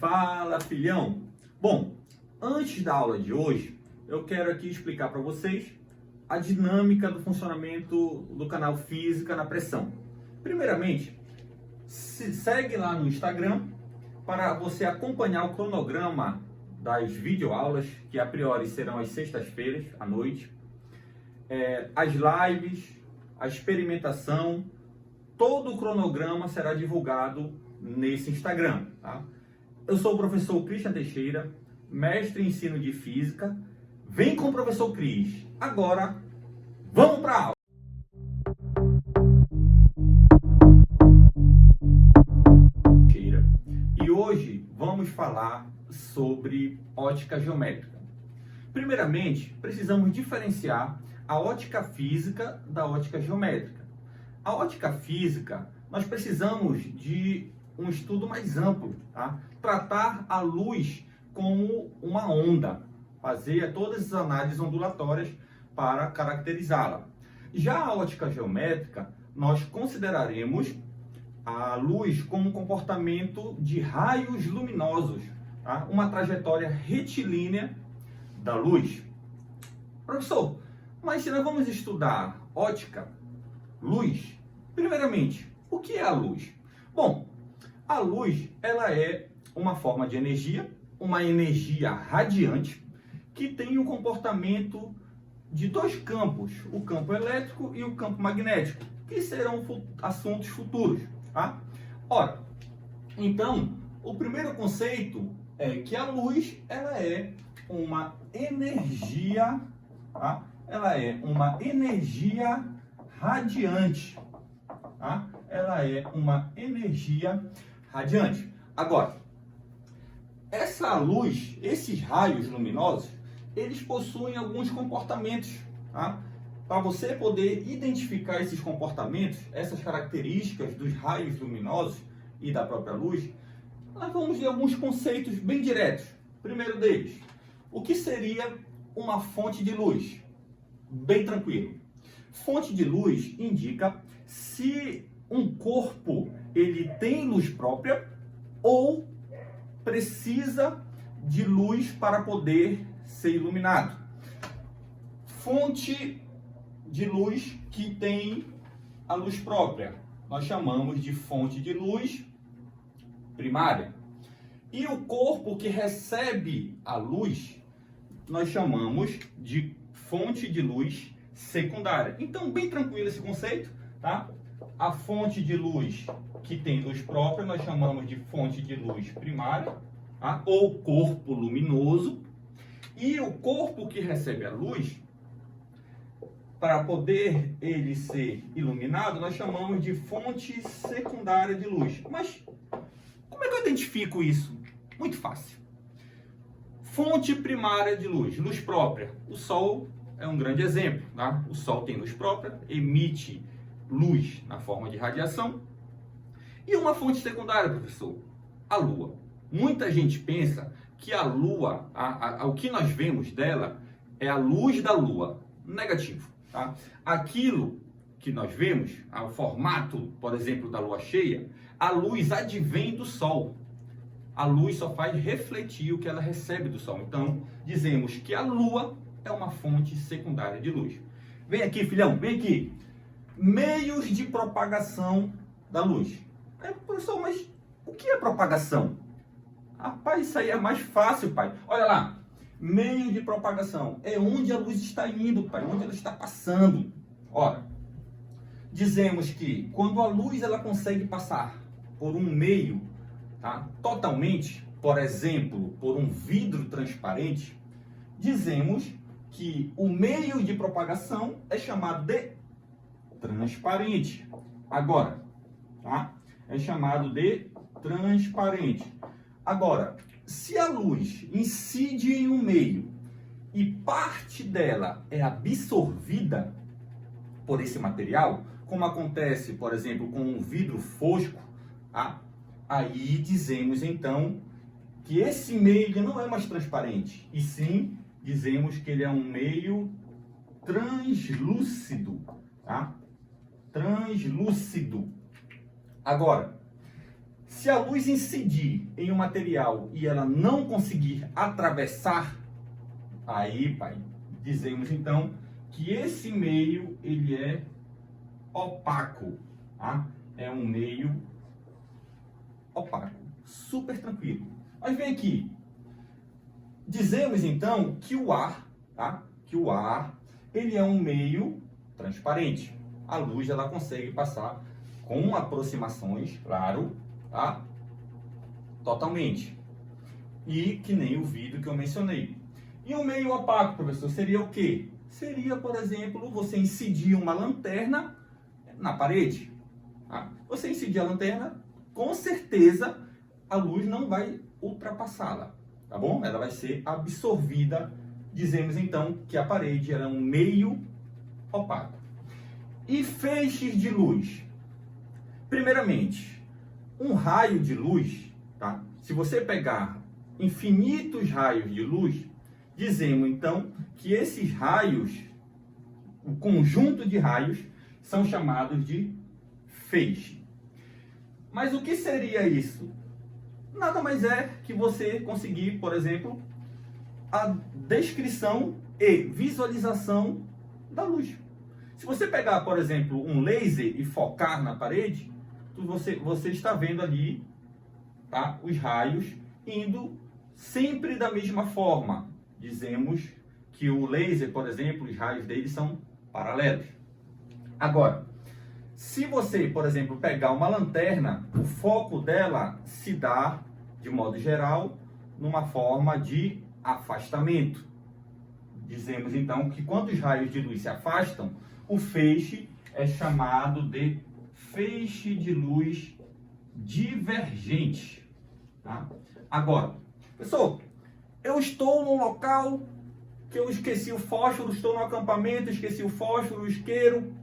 Fala, filhão! Bom, antes da aula de hoje, eu quero aqui explicar para vocês a dinâmica do funcionamento do canal Física na Pressão. Primeiramente, segue lá no Instagram para você acompanhar o cronograma das videoaulas, que a priori serão às sextas-feiras à noite, as lives, a experimentação, todo o cronograma será divulgado nesse Instagram, tá? Eu sou o professor Christian Teixeira, mestre em ensino de física. Vem com o professor Cris. Agora, vamos para a aula! E hoje vamos falar sobre ótica geométrica. Primeiramente, precisamos diferenciar a ótica física da ótica geométrica. A ótica física, nós precisamos de um estudo mais amplo, tá? Tratar a luz como uma onda, fazer todas as análises ondulatórias para caracterizá-la. Já a ótica geométrica, nós consideraremos a luz como um comportamento de raios luminosos, tá? Uma trajetória retilínea da luz. Professor, mas se nós vamos estudar ótica, luz, primeiramente, o que é a luz? Bom, a luz, ela é uma forma de energia, uma energia radiante, que tem um comportamento de dois campos, o campo elétrico e o campo magnético, que serão assuntos futuros, tá? Ora, então, o primeiro conceito é que a luz, ela é uma energia, tá? Ela é uma energia radiante, tá? Ela é uma energia radiante. Agora, essa luz, esses raios luminosos, eles possuem alguns comportamentos, tá? Para você poder identificar esses comportamentos, essas características dos raios luminosos e da própria luz, nós vamos ver alguns conceitos bem diretos. Primeiro deles, o que seria uma fonte de luz? Bem tranquilo. Fonte de luz indica se um corpo ele tem luz própria ou precisa de luz para poder ser iluminado. Fonte de luz que tem a luz própria, nós chamamos de fonte de luz primária. E o corpo que recebe a luz, nós chamamos de fonte de luz secundária. Então, bem tranquilo esse conceito, tá? A fonte de luz que tem luz própria, nós chamamos de fonte de luz primária, tá? Ou corpo luminoso. E o corpo que recebe a luz, para poder ele ser iluminado, nós chamamos de fonte secundária de luz. Mas como é que eu identifico isso? Muito fácil. Fonte primária de luz, luz própria. O Sol é um grande exemplo, tá? O Sol tem luz própria, emite luz na forma de radiação. E uma fonte secundária, professor? A Lua. Muita gente pensa que a Lua, o que nós vemos dela é a luz da Lua. Negativo, tá? Aquilo que nós vemos, o formato, por exemplo, da Lua cheia, a luz advém do Sol. A luz só faz refletir o que ela recebe do Sol. Então, dizemos que a Lua é uma fonte secundária de luz. Vem aqui, filhão, vem aqui. Meios de propagação da luz. Aí, professor, mas o que é propagação? Rapaz, isso aí é mais fácil, pai. Olha lá. Meio de propagação é onde a luz está indo, pai, onde ela está passando. Ora, dizemos que quando a luz ela consegue passar por um meio, tá, totalmente, por exemplo, por um vidro transparente, dizemos que o meio de propagação é chamado de transparente. Agora, tá? É chamado de transparente. Agora, se a luz incide em um meio e parte dela é absorvida por esse material, como acontece, por exemplo, com um vidro fosco, tá? Aí dizemos então que esse meio não é mais transparente, e sim dizemos que ele é um meio translúcido, tá? Translúcido. Agora, Se a luz incidir em um material e ela não conseguir atravessar, aí, pai, dizemos então que esse meio ele é opaco, tá? É um meio opaco, super tranquilo. Mas vem aqui, dizemos então que o ar, tá? Que o ar ele é um meio transparente. A luz ela consegue passar com aproximações, claro, tá? Totalmente. E que nem o vidro que eu mencionei. E o meio opaco, professor, seria o quê? Seria, por exemplo, você incidir uma lanterna na parede. Tá? Você incidir a lanterna, com certeza a luz não vai ultrapassá-la, tá bom? Ela vai ser absorvida. Dizemos então que a parede era um meio opaco. E feixes de luz? Primeiramente, um raio de luz, tá? Se você pegar infinitos raios de luz, dizemos então que esses raios, o conjunto de raios, são chamados de feixe. Mas o que seria isso? Nada mais é que você conseguir, por exemplo, a descrição e visualização da luz. Se você pegar, por exemplo, um laser e focar na parede, você está vendo ali, tá, os raios indo sempre da mesma forma. Dizemos que o laser, por exemplo, os raios dele são paralelos. Agora, se você, por exemplo, pegar uma lanterna, o foco dela se dá, de modo geral, numa forma de afastamento. Dizemos então que quando os raios de luz se afastam, o feixe é chamado de feixe de luz divergente. Tá? Agora, pessoal, eu estou num local que eu esqueci o fósforo, estou no acampamento, esqueci o fósforo, o isqueiro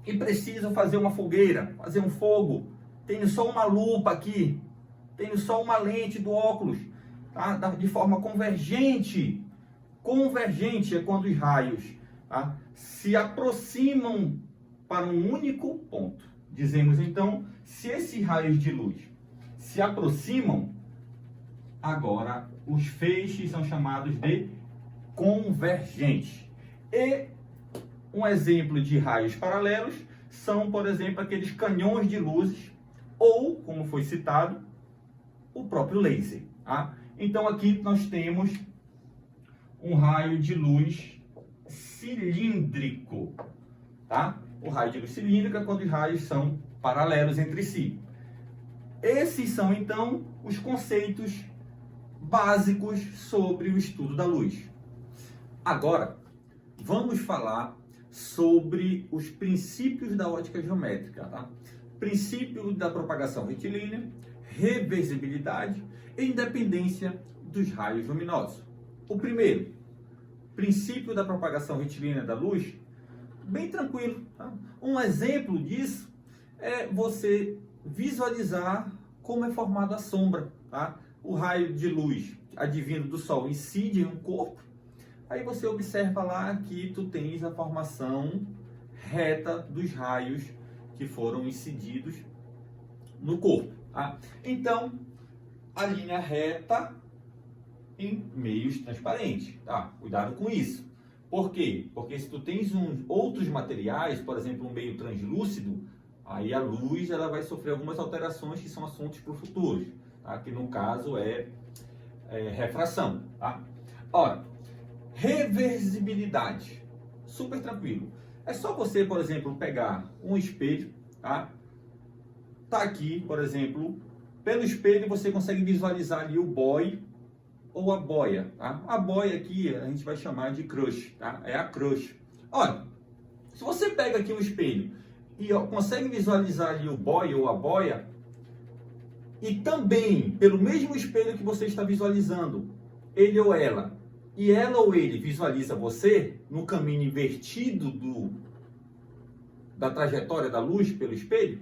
e preciso fazer uma fogueira, fazer um fogo. Tenho só uma lupa aqui, tenho só uma lente do óculos, tá? De forma convergente. Convergente é quando os raios, tá, se aproximam para um único ponto. Dizemos então, se esses raios de luz se aproximam, agora os feixes são chamados de convergentes. E um exemplo de raios paralelos são, por exemplo, aqueles canhões de luzes ou, como foi citado, o próprio laser. Tá? Então aqui nós temos um raio de luz cilíndrico, tá? O raio de luz cilíndrico é quando os raios são paralelos entre si. Esses são, então, os conceitos básicos sobre o estudo da luz. Agora, vamos falar sobre os princípios da ótica geométrica, tá? Princípio da propagação retilínea, reversibilidade e independência dos raios luminosos. O primeiro, princípio da propagação retilínea da luz, bem tranquilo. Tá? Um exemplo disso é você visualizar como é formada a sombra. Tá? O raio de luz advindo do Sol incide em um corpo, aí você observa lá que tu tens a formação reta dos raios que foram incididos no corpo. Tá? Então, a linha reta em meios transparentes, tá? Cuidado com isso. Por quê? Porque se tu tens outros materiais, por exemplo, um meio translúcido, aí a luz ela vai sofrer algumas alterações que são assuntos para o futuro, tá? Que no caso é refração, tá? Ora, reversibilidade, super tranquilo. É só você, por exemplo, pegar um espelho, tá? Tá aqui, por exemplo, pelo espelho você consegue visualizar ali o boy ou a boia, tá? A boia aqui a gente vai chamar de crush, tá? É a crush. Olha, se você pega aqui um espelho e consegue visualizar ali o boy ou a boia, e também pelo mesmo espelho que você está visualizando, ele ou ela, e ela ou ele visualiza você no caminho invertido da trajetória da luz pelo espelho,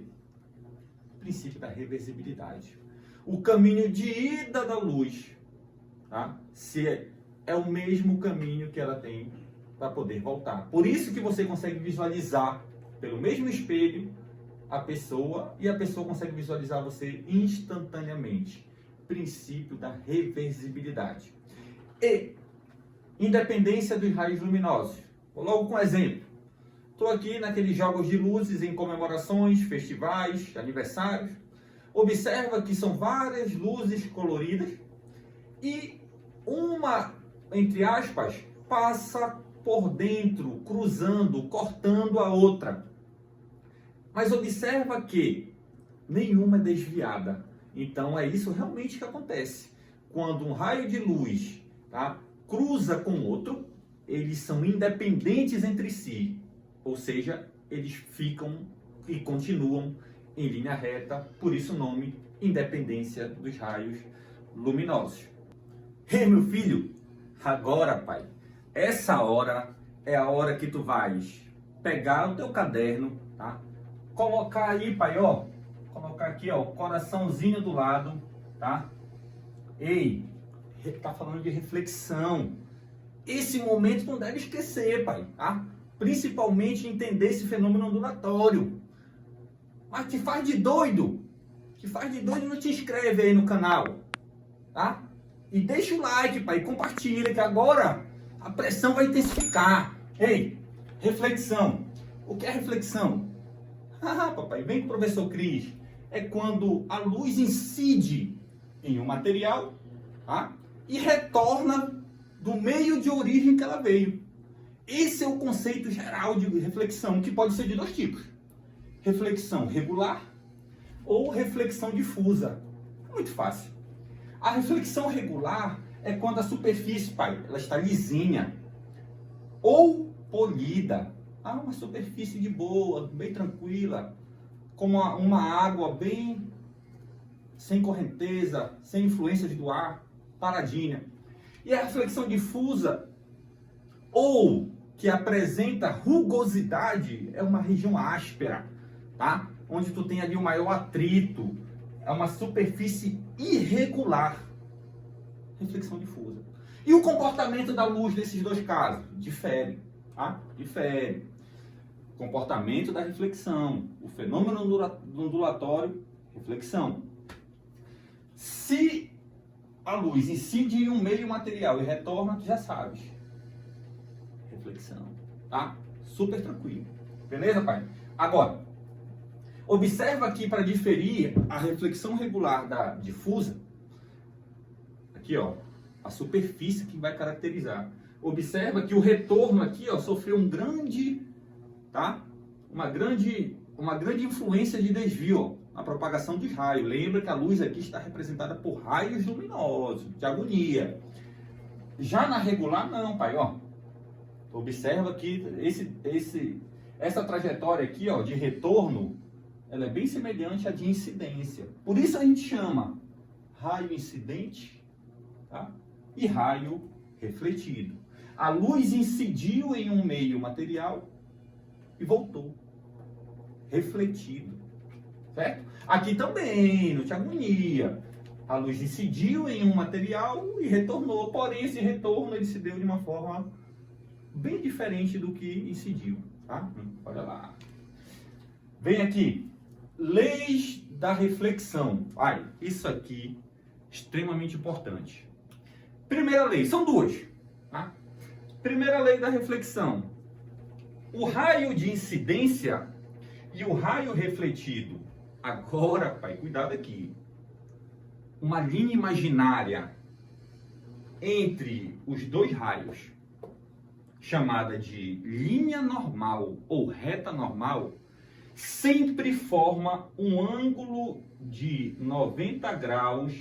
princípio da reversibilidade. O caminho de ida da luz, tá? Se é o mesmo caminho que ela tem para poder voltar. Por isso que você consegue visualizar pelo mesmo espelho a pessoa e a pessoa consegue visualizar você instantaneamente. Princípio da reversibilidade. E independência dos raios luminosos. Vou logo com um exemplo. Estou aqui naqueles jogos de luzes em comemorações, festivais, aniversários. Observa que são várias luzes coloridas e uma, entre aspas, passa por dentro, cruzando, cortando a outra. Mas observa que nenhuma é desviada. Então é isso realmente que acontece. Quando um raio de luz, tá, cruza com outro, eles são independentes entre si. Ou seja, eles ficam e continuam em linha reta. Por isso o nome independência dos raios luminosos. Ei, meu filho, agora, pai, essa hora é a hora que tu vais pegar o teu caderno, tá? Colocar aí, pai, ó. Colocar aqui, ó, o coraçãozinho do lado, tá? Ei, tá falando de reflexão. Esse momento não deve esquecer, pai, tá? Principalmente entender esse fenômeno ondulatório. Mas te faz de doido. Te faz de doido e não te inscreve aí no canal, tá? E deixa o like, pai, e compartilha, que agora a pressão vai intensificar. Ei, reflexão. O que é reflexão? Ah, papai, vem com o professor Cris. É quando a luz incide em um material, tá? E retorna do meio de origem que ela veio. Esse é o conceito geral de reflexão, que pode ser de dois tipos. Reflexão regular ou reflexão difusa. Muito fácil. A reflexão regular é quando a superfície, pai, ela está lisinha ou polida. Ah, uma superfície de boa, bem tranquila, como uma água bem sem correnteza, sem influências do ar, paradinha. E a reflexão difusa, ou que apresenta rugosidade, é uma região áspera, tá? Onde tu tem ali o maior atrito, é uma superfície irregular. Reflexão difusa. E o comportamento da luz nesses dois casos? Difere, tá? Difere. Comportamento da reflexão, o fenômeno ondulatório, reflexão. Se a luz incide em um meio material e retorna, tu já sabes. Reflexão, tá? Super tranquilo. Beleza, pai? Agora, observa aqui para diferir a reflexão regular da difusa. Aqui, ó, a superfície que vai caracterizar. Observa que o retorno aqui, ó, sofreu um grande, tá? Uma grande influência de desvio, ó, na propagação dos raios. Lembra que a luz aqui está representada por raios luminosos, de agonia. Já na regular, não, pai, ó. Observa que essa trajetória aqui, ó, de retorno, ela é bem semelhante à de incidência. Por isso a gente chama raio incidente, tá? E raio refletido. A luz incidiu em um meio material e voltou. Refletido. Certo? Aqui também, não te agonia. A luz incidiu em um material e retornou. Porém, esse retorno ele se deu de uma forma bem diferente do que incidiu. Tá? Olha lá. Vem aqui. Leis da reflexão. Ai, isso aqui é extremamente importante. Primeira lei, são duas. Tá? Primeira lei da reflexão. O raio de incidência e o raio refletido. Agora, pai, cuidado aqui. Uma linha imaginária entre os dois raios, chamada de linha normal ou reta normal, sempre forma um ângulo de 90 graus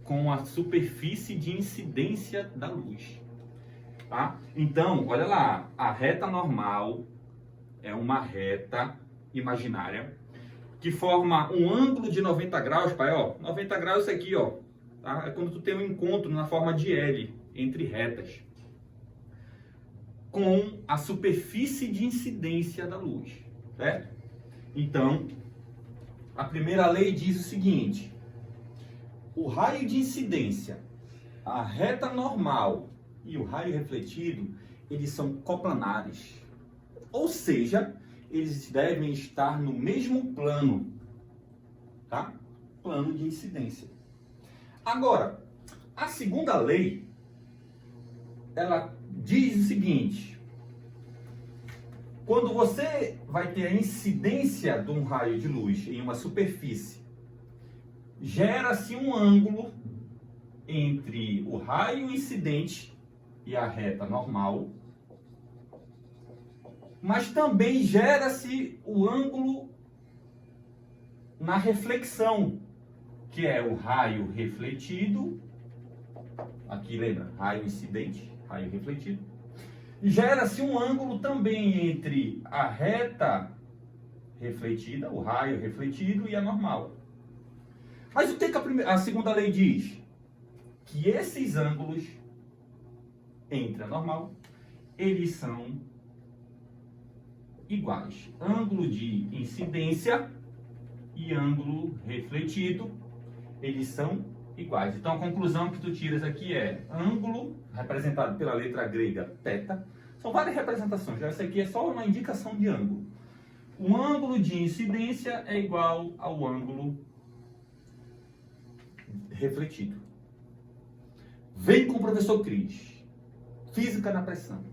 com a superfície de incidência da luz. Tá? Então, olha lá, a reta normal é uma reta imaginária que forma um ângulo de 90 graus, pai, ó. 90 graus é isso aqui, ó. Tá? É quando tu tem um encontro na forma de L entre retas com a superfície de incidência da luz, certo? Então, a primeira lei diz o seguinte: o raio de incidência, a reta normal e o raio refletido, eles são coplanares. Ou seja, eles devem estar no mesmo plano, tá? Plano de incidência. Agora, a segunda lei, ela diz o seguinte: quando você vai ter a incidência de um raio de luz em uma superfície, gera-se um ângulo entre o raio incidente e a reta normal, mas também gera-se o ângulo na reflexão, que é o raio refletido, aqui lembra, raio incidente, raio refletido, gera-se um ângulo também entre a reta refletida, o raio refletido e a normal. Mas o que a segunda lei diz? Que esses ângulos entre a normal, eles são iguais. Ângulo de incidência e ângulo refletido, eles são iguais. Então a conclusão que tu tiras aqui é ângulo, representado pela letra grega θ, são várias representações, já essa aqui é só uma indicação de ângulo. O ângulo de incidência é igual ao ângulo refletido. Vem com o professor Cris. Física na pressão.